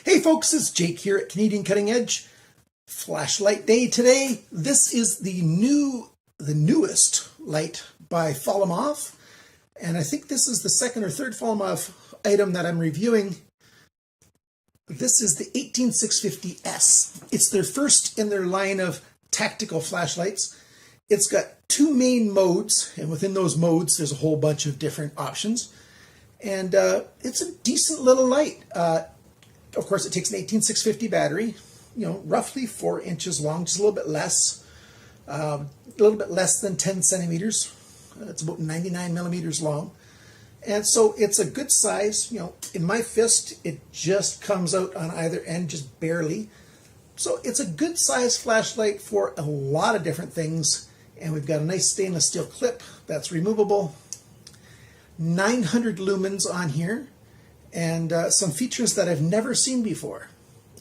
Hey folks, it's Jake here at Canadian Cutting Edge. Flashlight day today. This is the newest light by FOLOMOV, and I think this is the second or third FOLOMOV item that I'm reviewing. This is the 18650S. It's their first in their line of tactical flashlights. It's got two main modes, and within those modes there's a whole bunch of different options. And it's a decent little light. Of course, it takes an 18650 battery, roughly 4 inches long, just a little bit less than 10 centimeters. It's about 99 millimeters long. And so it's a good size. In my fist, it just comes out on either end, just barely. So it's a good size flashlight for a lot of different things. And we've got a nice stainless steel clip that's removable. 900 lumens on here. And some features that I've never seen before.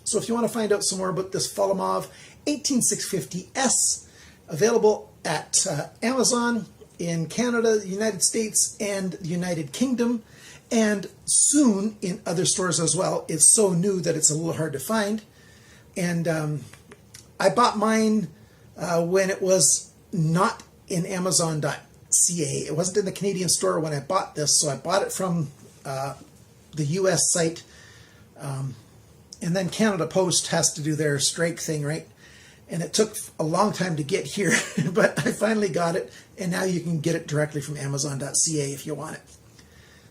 So if you want to find out some more about this FOLOMOV 18650S, available at Amazon in Canada, the United States, and the United Kingdom, and soon in other stores as well. It's so new that it's a little hard to find. And I bought mine when it was not in Amazon.ca. It wasn't in the Canadian store when I bought this, so I bought it from the US site, and then Canada Post has to do their strike thing, right? And it took a long time to get here, but I finally got it, and now you can get it directly from Amazon.ca if you want it.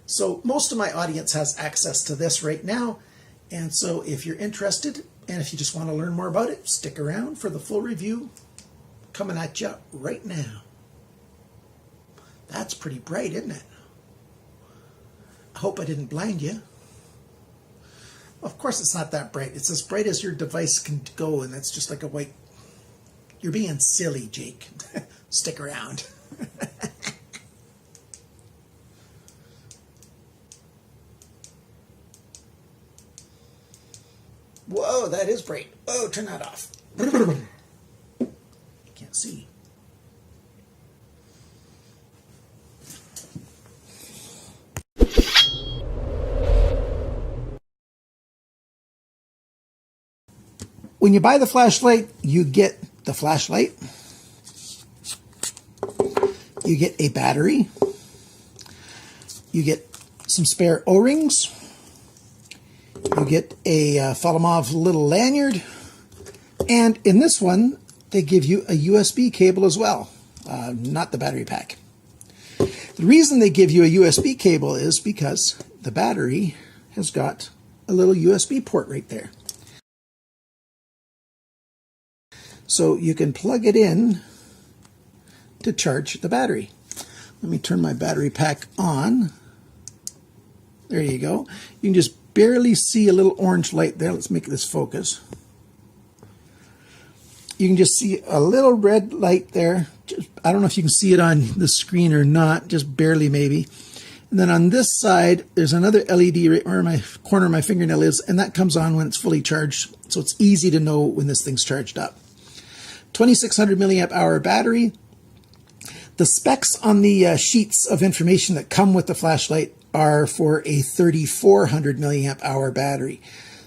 So most of my audience has access to this right now, and so if you're interested, and if you just want to learn more about it, stick around for the full review coming at you right now. That's pretty bright, isn't it? I hope I didn't blind you. Of course it's not that bright. It's as bright as your device can go, and that's just like a white... You're being silly, Jake. Stick around. Whoa, that is bright. Oh, turn that off. Can't see. When you buy the flashlight, you get the flashlight, you get a battery, you get some spare O-rings, you get a FOLOMOV little lanyard, and in this one, they give you a USB cable as well, not the battery pack. The reason they give you a USB cable is because the battery has got a little USB port right there. So you can plug it in to charge the battery. Let me turn my battery pack on. There you go. You can just barely see a little orange light there. Let's make this focus. You can just see a little red light there. I don't know if you can see it on the screen or not, just barely maybe. And then on this side, there's another LED right where my corner of my fingernail is, and that comes on when it's fully charged. So it's easy to know when this thing's charged up. 2600 milliamp hour battery. The specs on the sheets of information that come with the flashlight are for a 3400 milliamp hour battery.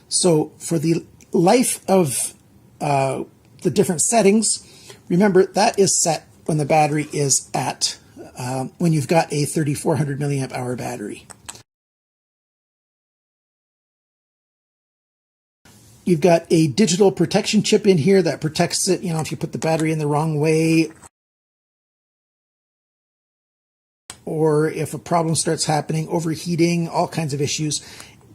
So for the life of the different settings, remember that is set when the battery is at, when you've got a 3400 milliamp hour battery. You've got a digital protection chip in here that protects it, if you put the battery in the wrong way, or if a problem starts happening, overheating, all kinds of issues,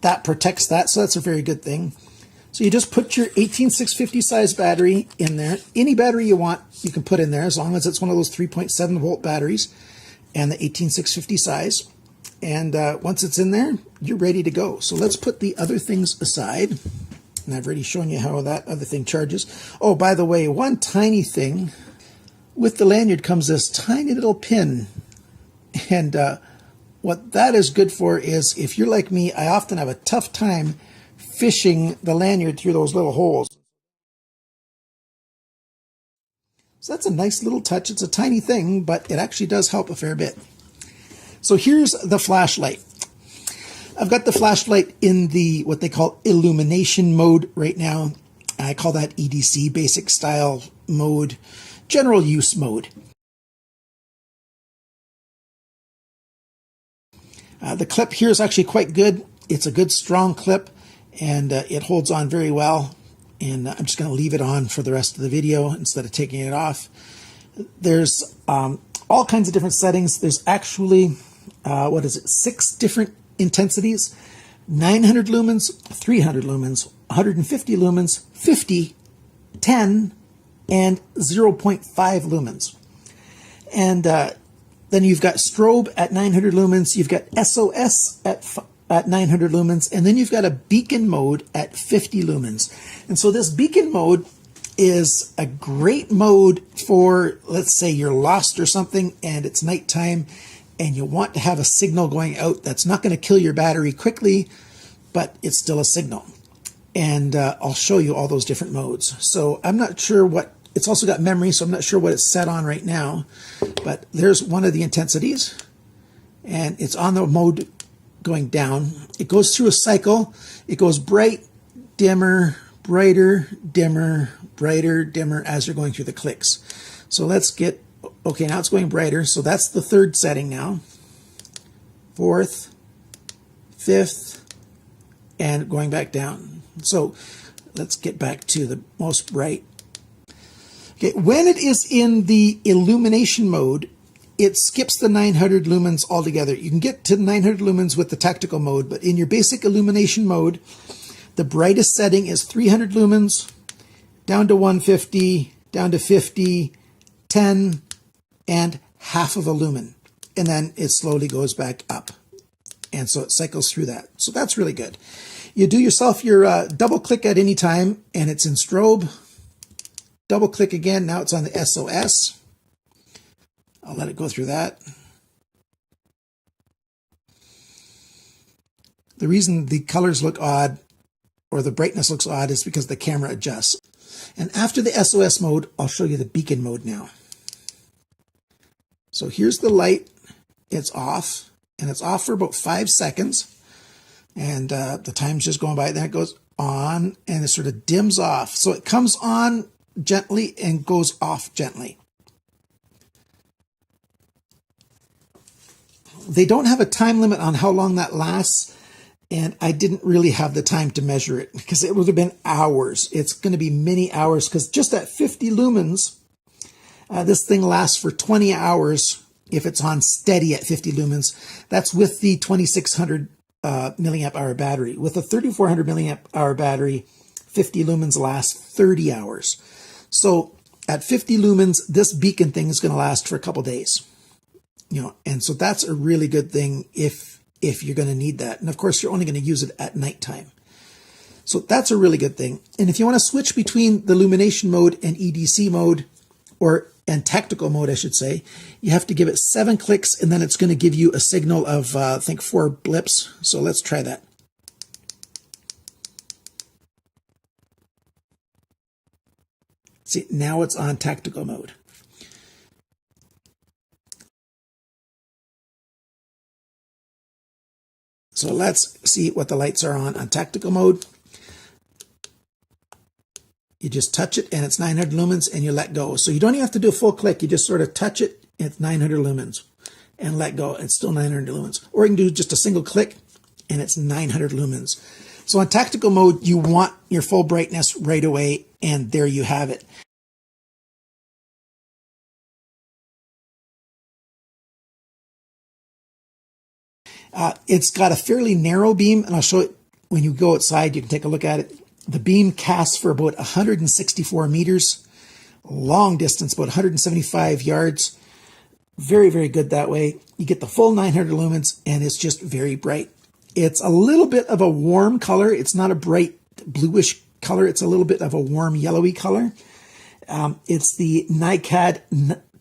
that protects that, so that's a very good thing. So you just put your 18650 size battery in there. Any battery you want, you can put in there, as long as it's one of those 3.7 volt batteries and the 18650 size. And once it's in there, you're ready to go. So let's put the other things aside. And I've already shown you how that other thing charges. Oh, by the way, one tiny thing. With the lanyard comes this tiny little pin. And what that is good for is, if you're like me, I often have a tough time fishing the lanyard through those little holes. So that's a nice little touch. It's a tiny thing, but it actually does help a fair bit. So here's the flashlight. I've got the flashlight in the what they call illumination mode right now. I call that EDC, basic style mode, general use mode. The clip here is actually quite good. It's a good strong clip, and it holds on very well. And I'm just going to leave it on for the rest of the video instead of taking it off. There's all kinds of different settings. There's actually, 6 different intensities: 900 lumens, 300 lumens, 150 lumens, 50, 10, and 0.5 lumens. And then you've got strobe at 900 lumens, you've got SOS at 900 lumens, and then you've got a beacon mode at 50 lumens. And so this beacon mode is a great mode for, let's say you're lost or something and it's nighttime and you want to have a signal going out that's not going to kill your battery quickly, but it's still a signal. And I'll show you all those different modes. So I'm not sure what, it's also got memory, so I'm not sure what it's set on right now, but there's one of the intensities, and it's on the mode going down. It goes through a cycle. It goes bright, dimmer, brighter, dimmer, brighter, dimmer as you're going through the clicks. So let's get, okay, now it's going brighter. So that's the 3rd setting now. 4th, 5th, and going back down. So let's get back to the most bright. Okay, when it is in the illumination mode, it skips the 900 lumens altogether. You can get to 900 lumens with the tactical mode, but in your basic illumination mode, the brightest setting is 300 lumens, down to 150, down to 50, 10, and half of a lumen. And then it slowly goes back up. And so it cycles through that. So that's really good. You do yourself your double click at any time, and it's in strobe. Double click again, now it's on the SOS. I'll let it go through that. The reason the colors look odd, or the brightness looks odd, is because the camera adjusts. And after the SOS mode, I'll show you the beacon mode now. So here's the light, it's off, and it's off for about 5 seconds. And the time's just going by, then it goes on, and it sort of dims off. So it comes on gently and goes off gently. They don't have a time limit on how long that lasts, and I didn't really have the time to measure it because it would have been hours. It's going to be many hours because just at 50 lumens, this thing lasts for 20 hours if it's on steady at 50 lumens. That's with the 2600 milliamp hour battery. With a 3400 milliamp hour battery, 50 lumens lasts 30 hours. So at 50 lumens, this beacon thing is going to last for a couple days. You know, and so that's a really good thing if you're going to need that. And of course, you're only going to use it at nighttime. So that's a really good thing. And if you want to switch between the illumination mode and EDC mode, and tactical mode, I should say, you have to give it 7 clicks, and then it's going to give you a signal of, I think, 4 blips. So let's try that. See, now it's on tactical mode. So let's see what the lights are on tactical mode. You just touch it and it's 900 lumens and you let go. So you don't even have to do a full click. You just sort of touch it and it's 900 lumens and let go. It's still 900 lumens. Or you can do just a single click and it's 900 lumens. So on tactical mode, you want your full brightness right away, and there you have it. It's got a fairly narrow beam, and I'll show it when you go outside. You can take a look at it. The beam casts for about 164 meters, long distance, about 175 yards. Very, very good that way. You get the full 900 lumens, and it's just very bright. It's a little bit of a warm color. It's not a bright bluish color. It's a little bit of a warm yellowy color. It's the NiCad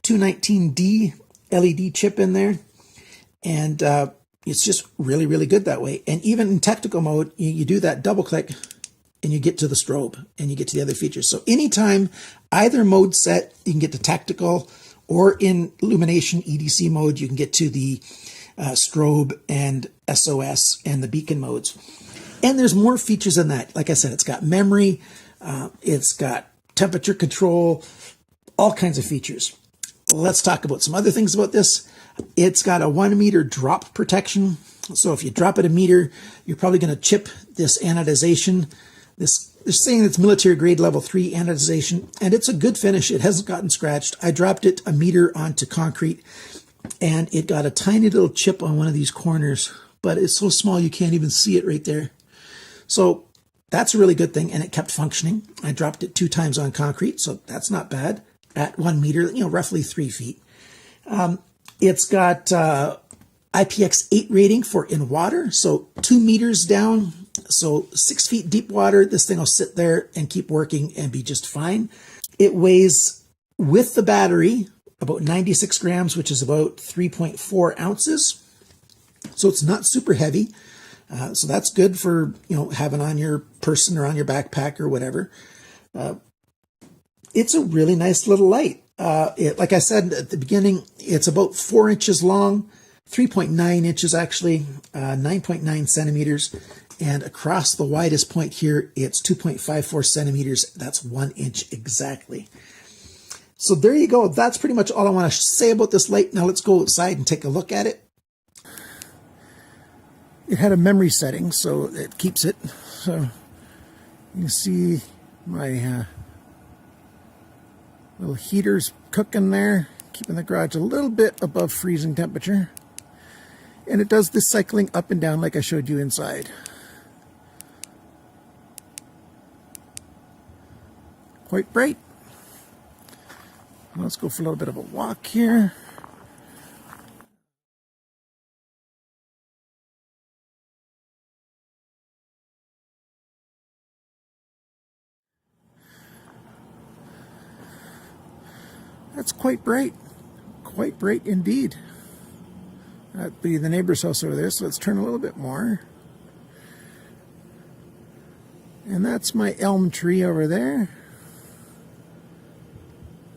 219D LED chip in there, and it's just really, really good that way. And even in tactical mode, you do that double click and you get to the strobe and you get to the other features. So anytime either mode set, you can get to tactical, or in illumination EDC mode, you can get to the strobe and SOS and the beacon modes. And there's more features than that. Like I said, it's got memory, it's got temperature control, all kinds of features. Let's talk about some other things about this. It's got a 1 meter drop protection. So if you drop it a meter, you're probably going to chip this anodization. They're saying it's military grade level 3 anodization, and it's a good finish. It hasn't gotten scratched. I dropped it a meter onto concrete, and it got a tiny little chip on one of these corners, but it's so small you can't even see it right there. So that's a really good thing, and it kept functioning. I dropped it 2 times on concrete, so that's not bad at 1 meter, roughly 3 feet. It's got IPX8 rating for in water, so 2 meters down, so 6 feet deep water, this thing will sit there and keep working and be just fine. It weighs, with the battery, about 96 grams, which is about 3.4 ounces. So it's not super heavy. So that's good for, having on your person or on your backpack or whatever. It's a really nice little light. Like I said at the beginning, it's about 4 inches long, 3.9 inches actually, 9.9 centimeters. And across the widest point here, it's 2.54 centimeters. That's 1 inch exactly. So there you go. That's pretty much all I want to say about this light. Now let's go outside and take a look at it. It had a memory setting, so it keeps it. So you can see my little heaters cooking there, keeping the garage a little bit above freezing temperature. And it does this cycling up and down like I showed you inside. Quite bright. Let's go for a little bit of a walk here. That's quite bright indeed. That'd be the neighbor's house over there, so let's turn a little bit more. And that's my elm tree over there.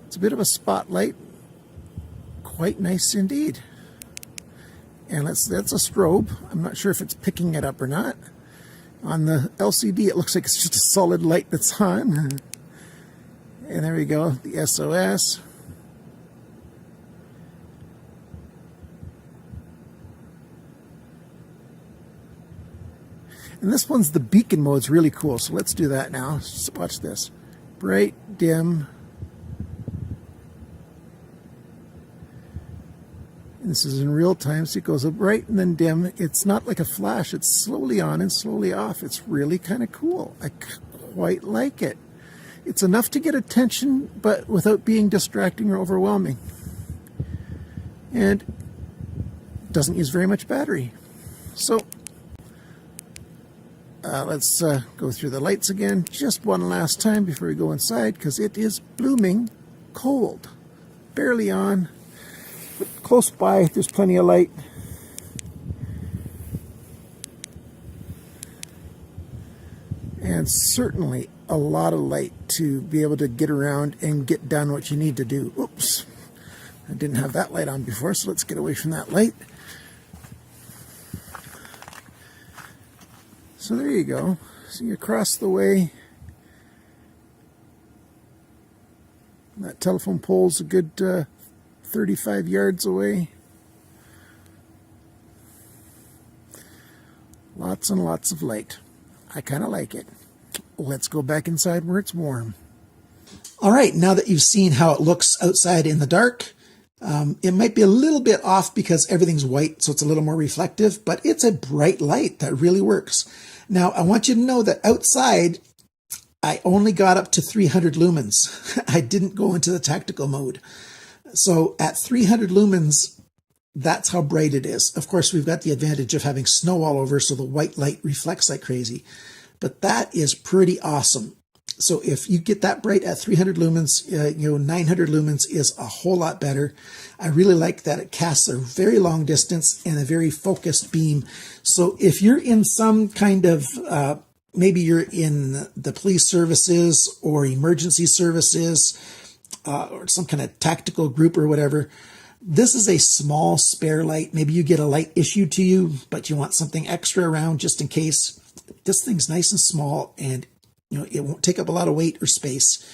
It's a bit of a spotlight. Quite nice indeed. And that's a strobe. I'm not sure if it's picking it up or not. On the LCD, it looks like it's just a solid light that's on. And there we go, the SOS. And this one's the beacon mode. It's really cool. So let's do that now. Just watch this. Bright, dim. And this is in real time, so it goes bright and then dim. It's not like a flash. It's slowly on and slowly off. It's really kind of cool. I quite like it. It's enough to get attention, but without being distracting or overwhelming. And it doesn't use very much battery. So let's go through the lights again just one last time before we go inside, because it is blooming cold. Barely on, but close by there's plenty of light. And certainly a lot of light to be able to get around and get done what you need to do. Oops, I didn't have that light on before, so let's get away from that light. So there you go. See across the way. That telephone pole's a good 35 yards away. Lots and lots of light. I kind of like it. Let's go back inside where it's warm. All right, now that you've seen how it looks outside in the dark, it might be a little bit off because everything's white, so it's a little more reflective, but it's a bright light that really works. Now, I want you to know that outside, I only got up to 300 lumens. I didn't go into the tactical mode. So at 300 lumens, that's how bright it is. Of course, we've got the advantage of having snow all over, so the white light reflects like crazy. But that is pretty awesome. So if you get that bright at 300 lumens, 900 lumens is a whole lot better. I really like that it casts a very long distance and a very focused beam. So if you're in some kind of, maybe you're in the police services or emergency services, or some kind of tactical group or whatever, This is a small spare light. Maybe you get a light issued to you, but you want something extra around just in case. This thing's nice and small, and it won't take up a lot of weight or space,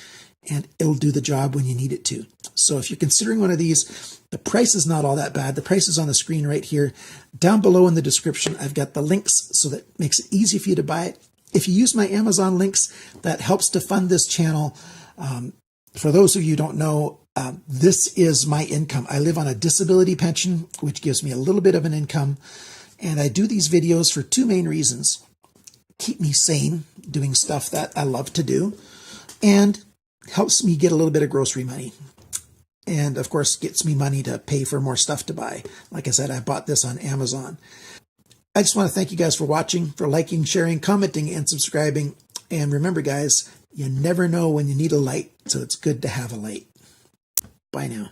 and it'll do the job when you need it to. So if you're considering one of these, the price is not all that bad. The price is on the screen right here. Down below in the description, I've got the links so that it makes it easy for you to buy it. If you use my Amazon links, that helps to fund this channel. For those of you who don't know, this is my income. I live on a disability pension, which gives me a little bit of an income. And I do these videos for two main reasons. Keep me sane, doing stuff that I love to do, and helps me get a little bit of grocery money. And of course, gets me money to pay for more stuff to buy. Like I said, I bought this on Amazon. I just want to thank you guys for watching, for liking, sharing, commenting, and subscribing. And remember, guys, you never know when you need a light, so it's good to have a light. Bye now.